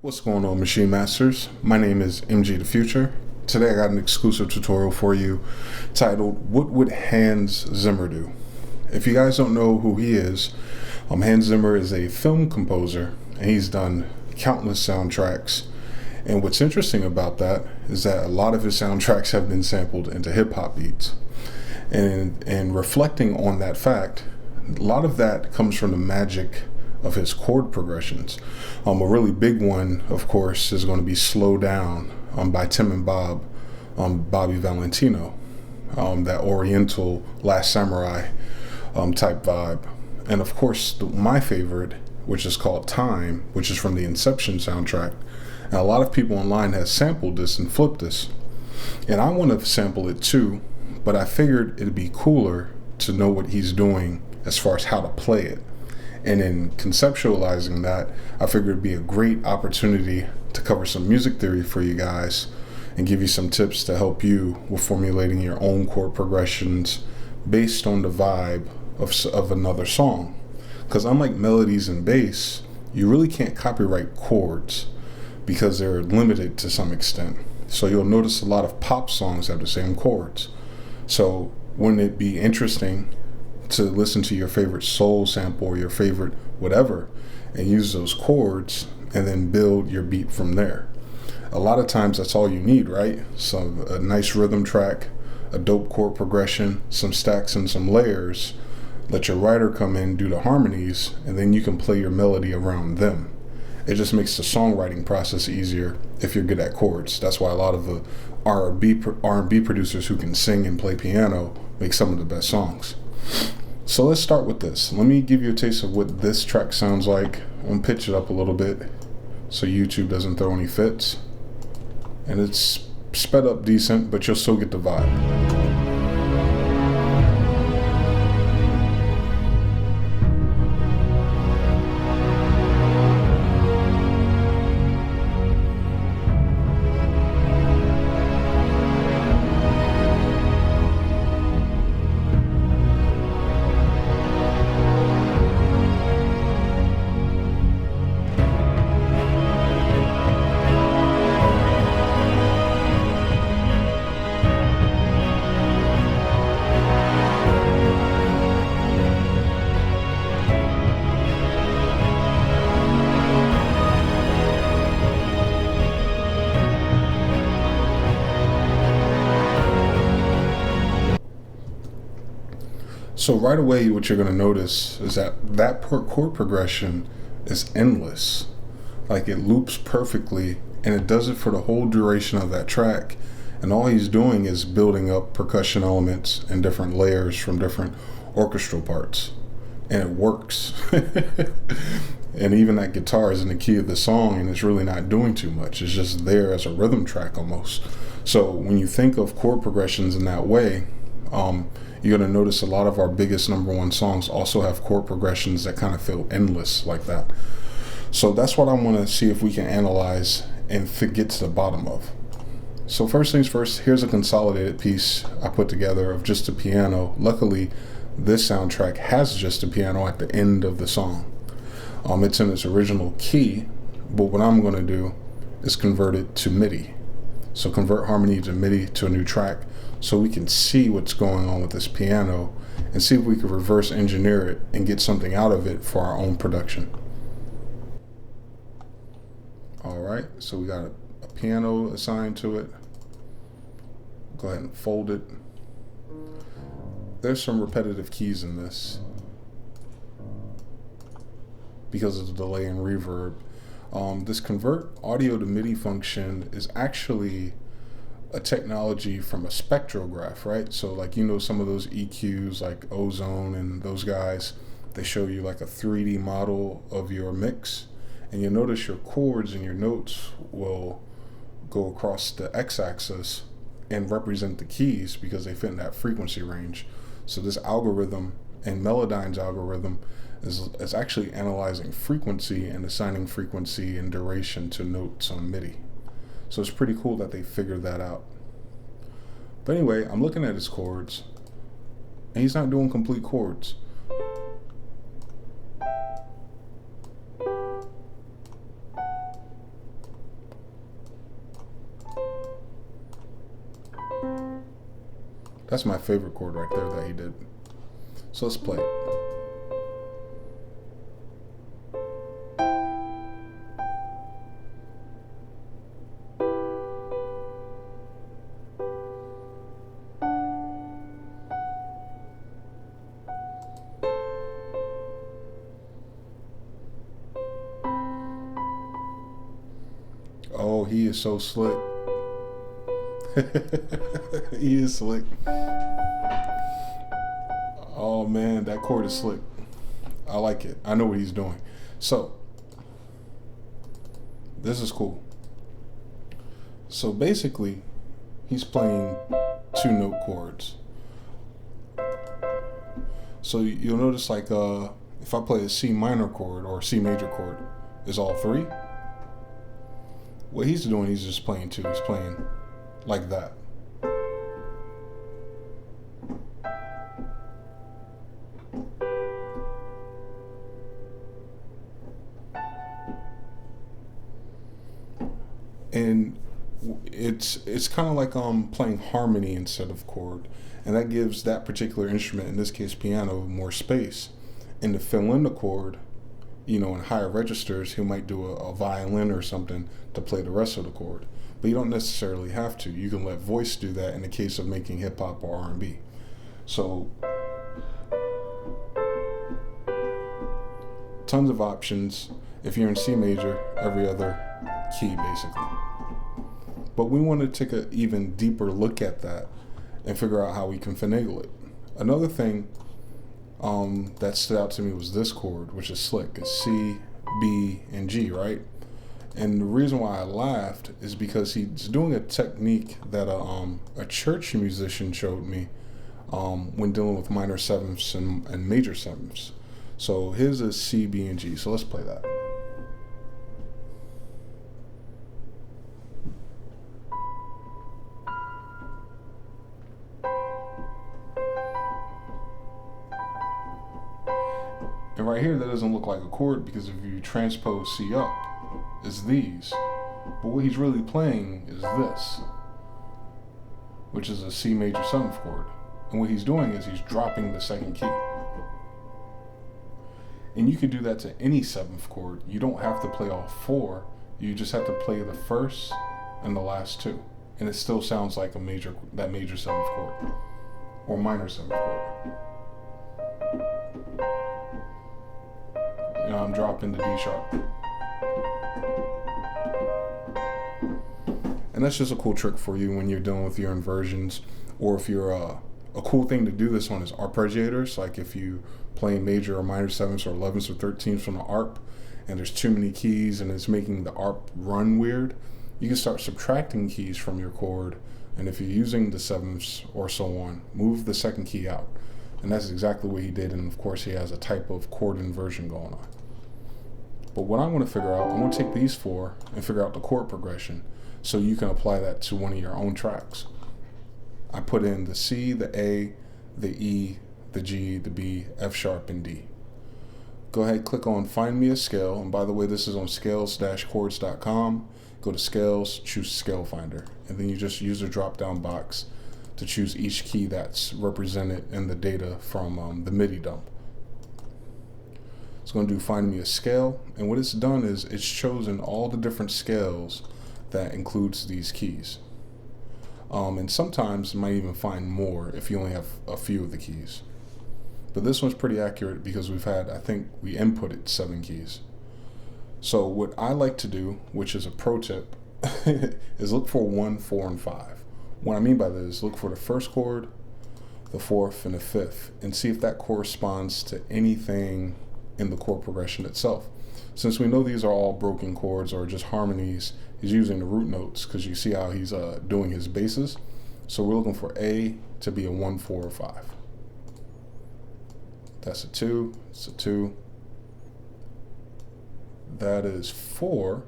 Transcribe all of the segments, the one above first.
What's going on, Maschine Masters? My name is MGTheFuture. Today I got an exclusive tutorial for you titled, What Would Hans Zimmer Do? If you guys don't know who he is, Hans Zimmer is a film composer and he's done countless soundtracks. And what's interesting about that is that a lot of his soundtracks have been sampled into hip-hop beats. And reflecting on that fact, a lot of that comes from the magic of his chord progressions. A really big one, of course, is going to be Slow Down by Tim and Bob, Bobby Valentino, that Oriental Last Samurai type vibe. And of course, my favorite, which is called Time, which is from the Inception soundtrack. And a lot of people online have sampled this and flipped this. And I want to sample it too, but I figured it'd be cooler to know what he's doing as far as how to play it. And in conceptualizing that, I figured it'd be a great opportunity to cover some music theory for you guys and give you some tips to help you with formulating your own chord progressions based on the vibe of another song. Because unlike melodies and bass, you really can't copyright chords because they're limited to some extent. So you'll notice a lot of pop songs have the same chords. So wouldn't it be interesting to listen to your favorite soul sample or your favorite whatever and use those chords and then build your beat from there? A lot of times that's all you need, right? A nice rhythm track, a dope chord progression, some stacks and some layers. Let your writer come in, do the harmonies, and then you can play your melody around them. It just makes the songwriting process easier if you're good at chords. That's why a lot of the R&B producers who can sing and play piano make some of the best songs. So let's start with this. Let me give you a taste of what this track sounds like. I'm gonna pitch it up a little bit so YouTube doesn't throw any fits. And it's sped up decent, but you'll still get the vibe. So right away, what you're going to notice is that chord progression is endless. Like it loops perfectly, and it does it for the whole duration of that track. And all he's doing is building up percussion elements and different layers from different orchestral parts. And it works. And even that guitar is in the key of the song, and it's really not doing too much. It's just there as a rhythm track almost. So when you think of chord progressions in that way, you're going to notice a lot of our biggest number one songs also have chord progressions that kind of feel endless like that. So that's what I want to see if we can analyze and get to the bottom of. So first things first, here's a consolidated piece I put together of just a piano. Luckily, this soundtrack has just a piano at the end of the song. It's in its original key, but what I'm going to do is convert it to MIDI. So convert harmony to MIDI to a new track so we can see what's going on with this piano and see if we can reverse engineer it and get something out of it for our own production. All right, so we got a piano assigned to it. Go ahead and fold it. There's some repetitive keys in this because of the delay and reverb. This convert audio to MIDI function is actually a technology from a spectrograph, right? So like, some of those EQs like Ozone and those guys, they show you like a 3D model of your mix, and you'll notice your chords and your notes will go across the x-axis and represent the keys because they fit in that frequency range. So this algorithm and Melodyne's algorithm is actually analyzing frequency and assigning frequency and duration to notes on MIDI. So it's pretty cool that they figured that out. But anyway, I'm looking at his chords, and he's not doing complete chords. That's my favorite chord right there that he did. So let's play it. Oh, he is so slick. He is slick. Oh man, that chord is slick. I like it. I know what he's doing. So, this is cool. So basically, he's playing 2-note chords. So you'll notice, like, if I play a C minor chord or a C major chord, is all 3. What he's doing, he's just playing 2. He's playing like that. And it's kind of like playing harmony instead of chord, and that gives that particular instrument, in this case piano, more space. And to fill in the chord, in higher registers, he might do a violin or something to play the rest of the chord. But you don't necessarily have to. You can let voice do that in the case of making hip hop or R&B. So tons of options. If you're in C major, every other key basically. But we want to take an even deeper look at that and figure out how we can finagle it. Another thing that stood out to me was this chord, which is slick. It's C, B, and G, right? And the reason why I laughed is because he's doing a technique that a church musician showed me when dealing with minor sevenths and major sevenths. So his is C, B, and G. So let's play that. And right here, that doesn't look like a chord, because if you transpose C up, it's these. But what he's really playing is this, which is a C major seventh chord. And what he's doing is he's dropping the second key. And you could do that to any seventh chord. You don't have to play all 4. You just have to play the first and the last 2. And it still sounds like that major seventh chord or minor seventh chord. I'm dropping the D sharp. And that's just a cool trick for you when you're dealing with your inversions, or if you're a cool thing to do this on is arpeggiators. Like if you play major or minor sevenths or 11s or 13s from the arp and there's too many keys and it's making the arp run weird, you can start subtracting keys from your chord, and if you're using the sevenths or so on, move the second key out. And that's exactly what he did, and of course he has a type of chord inversion going on. But what I want to figure out, I want to take these 4 and figure out the chord progression so you can apply that to one of your own tracks. I put in the C, the A, the E, the G, the B, F sharp, and D. Go ahead, click on Find Me a Scale, and by the way, this is on scales-chords.com. Go to Scales, choose Scale Finder, and then you just use the drop-down box to choose each key that's represented in the data from the MIDI dump. It's going to do Find Me a Scale, and what it's done is it's chosen all the different scales that includes these keys. And sometimes it might even find more if you only have a few of the keys. But this one's pretty accurate because we inputted 7 keys. So what I like to do, which is a pro tip, is look for 1, 4, and 5. What I mean by this is look for the first chord, the 4th, and the 5th, and see if that corresponds to anything in the chord progression itself. Since we know these are all broken chords or just harmonies, he's using the root notes because you see how he's doing his basses. So we're looking for A to be a 1, 4, or 5. That's a 2, it's a 2. That is 4.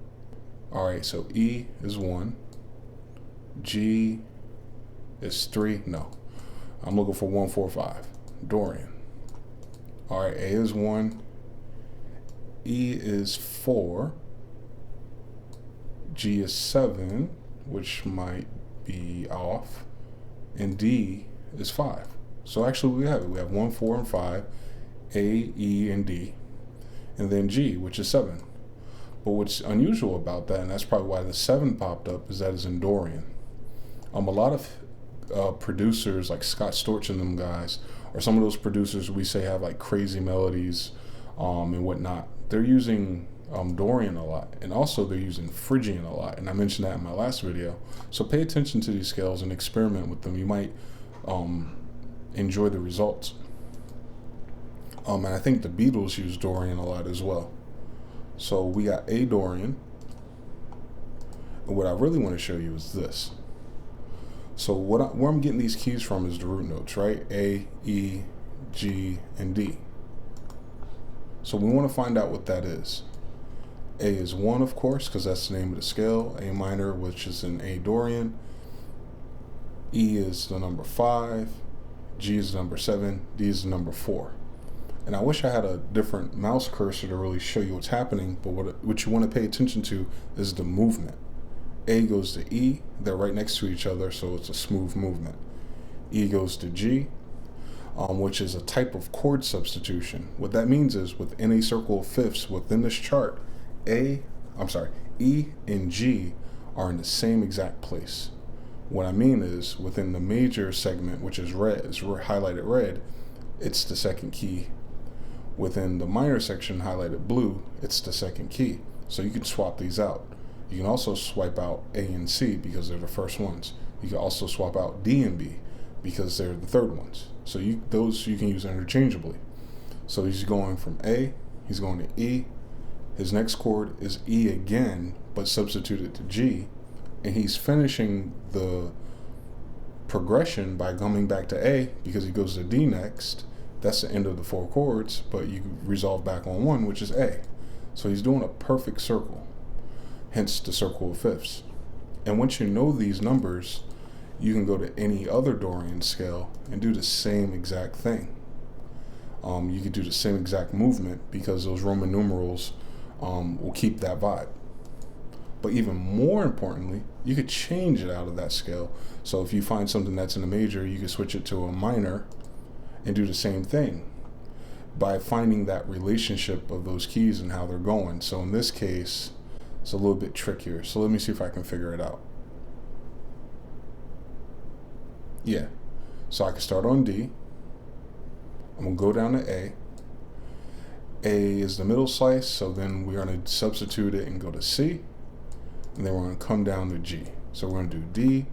All right, so E is 1. G is 3. No, I'm looking for 1, 4, 5. Dorian. All right, A is 1. E is 4. G is 7, which might be off. And D is 5. So actually we have it. We have 1, 4, and 5, A, E, and D, and then G, which is 7. But what's unusual about that, and that's probably why the 7 popped up, is that it's in Dorian. A lot of producers like Scott Storch and them guys, or some of those producers we say have like crazy melodies and whatnot, they're using Dorian a lot, and also they're using Phrygian a lot, and I mentioned that in my last video. So pay attention to these scales and experiment with them. You might enjoy the results. And I think the Beatles use Dorian a lot as well. So we got A Dorian, and what I really want to show you is this. So where I'm getting these keys from is the root notes, right? A, E, G, and D. So we want to find out what that is. A is 1, of course, because that's the name of the scale. A minor, which is in A Dorian. E is the number 5. G is the number 7. D is the number 4. And I wish I had a different mouse cursor to really show you what's happening, but what you want to pay attention to is the movement. A goes to E, they're right next to each other, so it's a smooth movement. E goes to G, which is a type of chord substitution. What that means is within a circle of fifths within this chart, E and G are in the same exact place. What I mean is within the major segment, which is red, is highlighted red, it's the second key. Within the minor section highlighted blue, it's the second key. So you can swap these out. You can also swipe out A and C because they're the first ones. You can also swap out D and B because they're the third ones. So those you can use interchangeably. So he's going from A, he's going to E. His next chord is E again, but substituted to G. And he's finishing the progression by coming back to A because he goes to D next. That's the end of the 4 chords, but you resolve back on 1, which is A. So he's doing a perfect circle, hence the circle of fifths. And once you know these numbers, you can go to any other Dorian scale and do the same exact thing. You could do the same exact movement because those Roman numerals will keep that vibe. But even more importantly, you could change it out of that scale. So if you find something that's in a major, you can switch it to a minor and do the same thing by finding that relationship of those keys and how they're going. So in this case, it's a little bit trickier. So let me see if I can figure it out. Yeah, so I can start on D. I'm gonna go down to A. A is the middle slice, so then we're gonna substitute it and go to C, and then we're gonna come down to G. So we're gonna do D,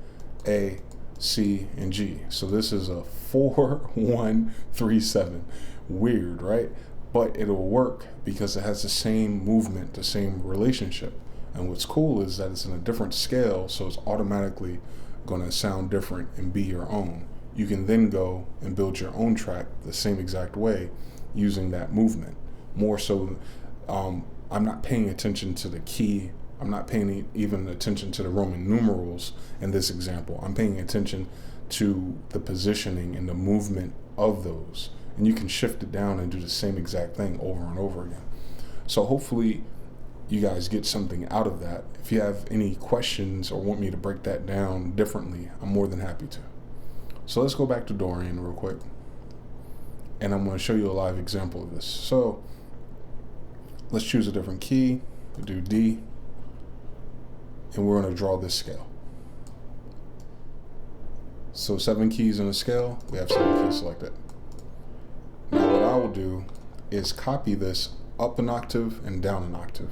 A, C, and G. So this is a 4-1-3-7. Weird, right? But it'll work because it has the same movement, the same relationship. And what's cool is that it's in a different scale, so it's automatically going to sound different and be your own. You can then go and build your own track the same exact way using that movement. More so, I'm not paying attention to the key. I'm not paying even attention to the Roman numerals in this example. I'm paying attention to the positioning and the movement of those. And you can shift it down and do the same exact thing over and over again. So hopefully you guys get something out of that. If you have any questions or want me to break that down differently, I'm more than happy to. So let's go back to Dorian real quick. And I'm going to show you a live example of this. So let's choose a different key. We'll do D. And we're going to draw this scale. So 7 keys in a scale. We have 7 keys selected. Now what I will do is copy this up an octave and down an octave.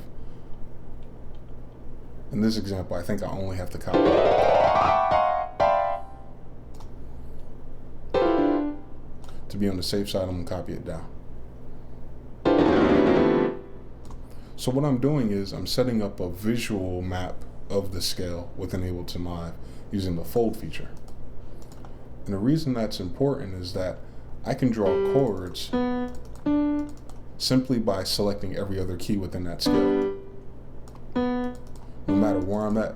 In this example, I think I only have to copy it. To be on the safe side, I'm going to copy it down. So what I'm doing is I'm setting up a visual map of the scale within Ableton Live using the fold feature. And the reason that's important is that I can draw chords simply by selecting every other key within that scale, no matter where I'm at.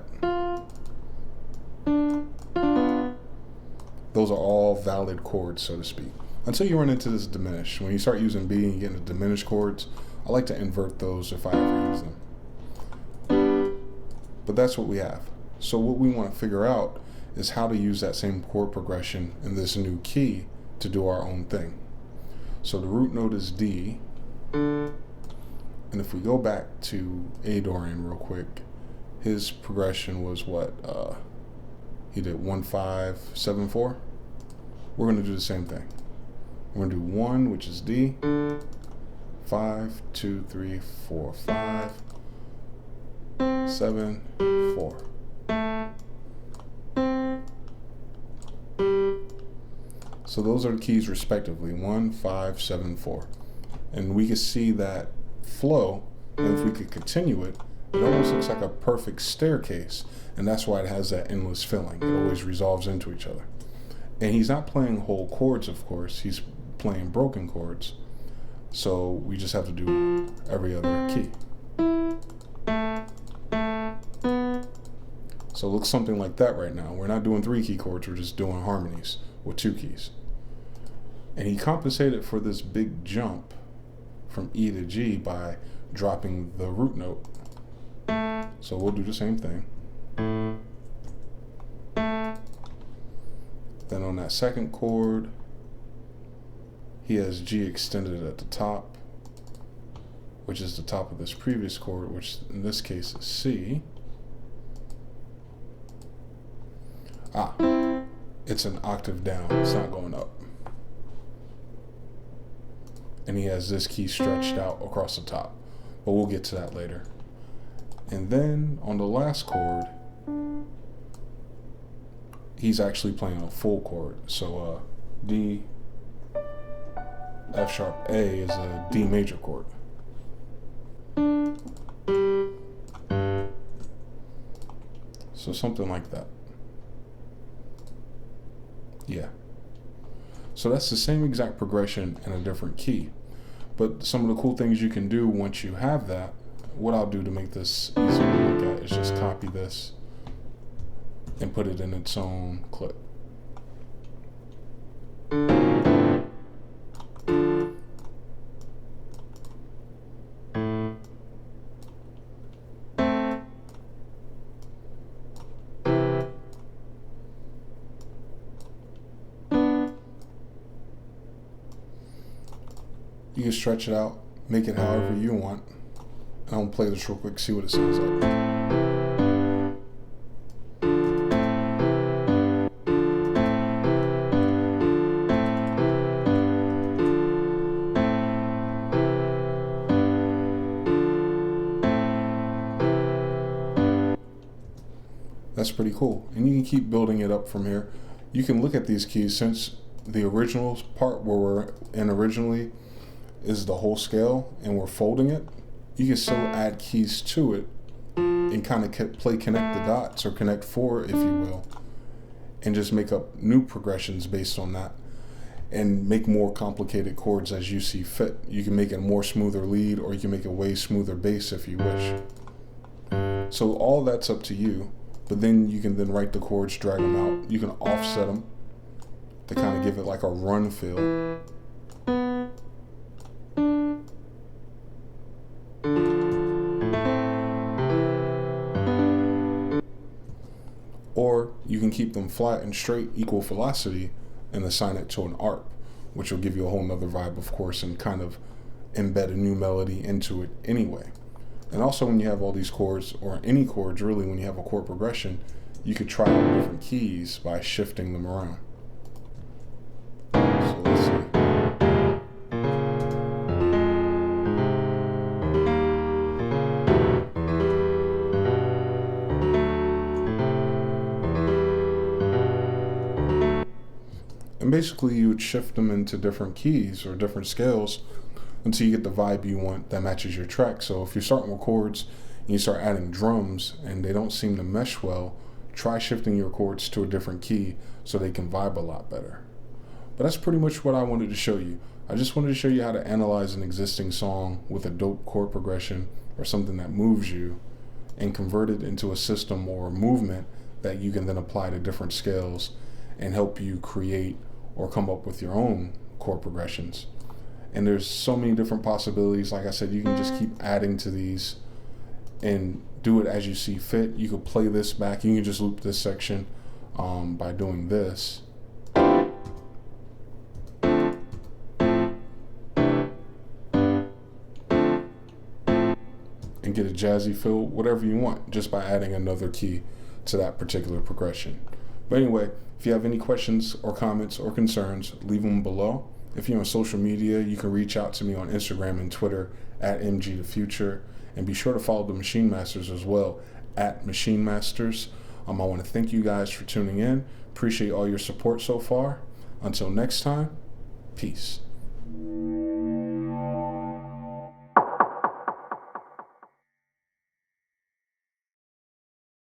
Those are all valid chords, so to speak, until you run into this diminish. When you start using B and you get into diminished chords, I like to invert those if I ever use them. But that's what we have. So what we want to figure out is how to use that same chord progression in this new key to do our own thing. So the root note is D, and if we go back to A Dorian real quick, his progression was what? He did 1 5 7 4. We're going to do the same thing. We're going to do 1, which is D, 5 2 3 4 5 7 4. So those are the keys respectively, 1 5 7 4, and we can see that flow. And if we could continue it, it almost looks like a perfect staircase, and that's why it has that endless filling. It always resolves into each other. And he's not playing whole chords, of course. He's playing broken chords. So we just have to do every other key. So it looks something like that right now. We're not doing 3 key chords, we're just doing harmonies with 2 keys. And he compensated for this big jump from E to G by dropping the root note. So we'll do the same thing. Then on that second chord, he has G extended at the top, which is the top of this previous chord, which in this case is C. It's an octave down, it's not going up. And he has this key stretched out across the top, but we'll get to that later. And then on the last chord, he's actually playing a full chord. So D, F sharp A is a D major chord. So something like that. Yeah. So that's the same exact progression in a different key. But some of the cool things you can do once you have that, what I'll do to make this easier to look at is just copy this and put it in its own clip. You can stretch it out, make it however you want. And I'll play this real quick, see what it sounds like. That's pretty cool. And you can keep building it up from here. You can look at these keys, since the original part where we're in originally is the whole scale and we're folding it, you can still add keys to it and kind of connect the dots, or connect 4 if you will, and just make up new progressions based on that and make more complicated chords as you see fit. You can make it a more smoother lead, or you can make a way smoother bass if you wish. So all that's up to you, but then you can then write the chords, drag them out. You can offset them to kind of give it like a run feel. Or you can keep them flat and straight, equal velocity, and assign it to an ARP, which will give you a whole nother vibe, of course, and kind of embed a new melody into it anyway. And also when you have all these chords, or any chords really, when you have a chord progression, you could try out different keys by shifting them around. So let's see. And basically you would shift them into different keys or different scales until you get the vibe you want that matches your track. So if you're starting with chords and you start adding drums and they don't seem to mesh well, try shifting your chords to a different key so they can vibe a lot better. But that's pretty much what I wanted to show you. I just wanted to show you how to analyze an existing song with a dope chord progression or something that moves you, and convert it into a system or a movement that you can then apply to different scales and help you create or come up with your own chord progressions. And there's so many different possibilities. Like I said, you can just keep adding to these and do it as you see fit. You could play this back, you can just loop this section by doing this. And get a jazzy feel, whatever you want, just by adding another key to that particular progression. But anyway, if you have any questions or comments or concerns, leave them below. If you're on social media, you can reach out to me on Instagram and Twitter at MGTheFuture. And be sure to follow the Maschine Masters as well at Maschine Masters. I want to thank you guys for tuning in. Appreciate all your support so far. Until next time, peace.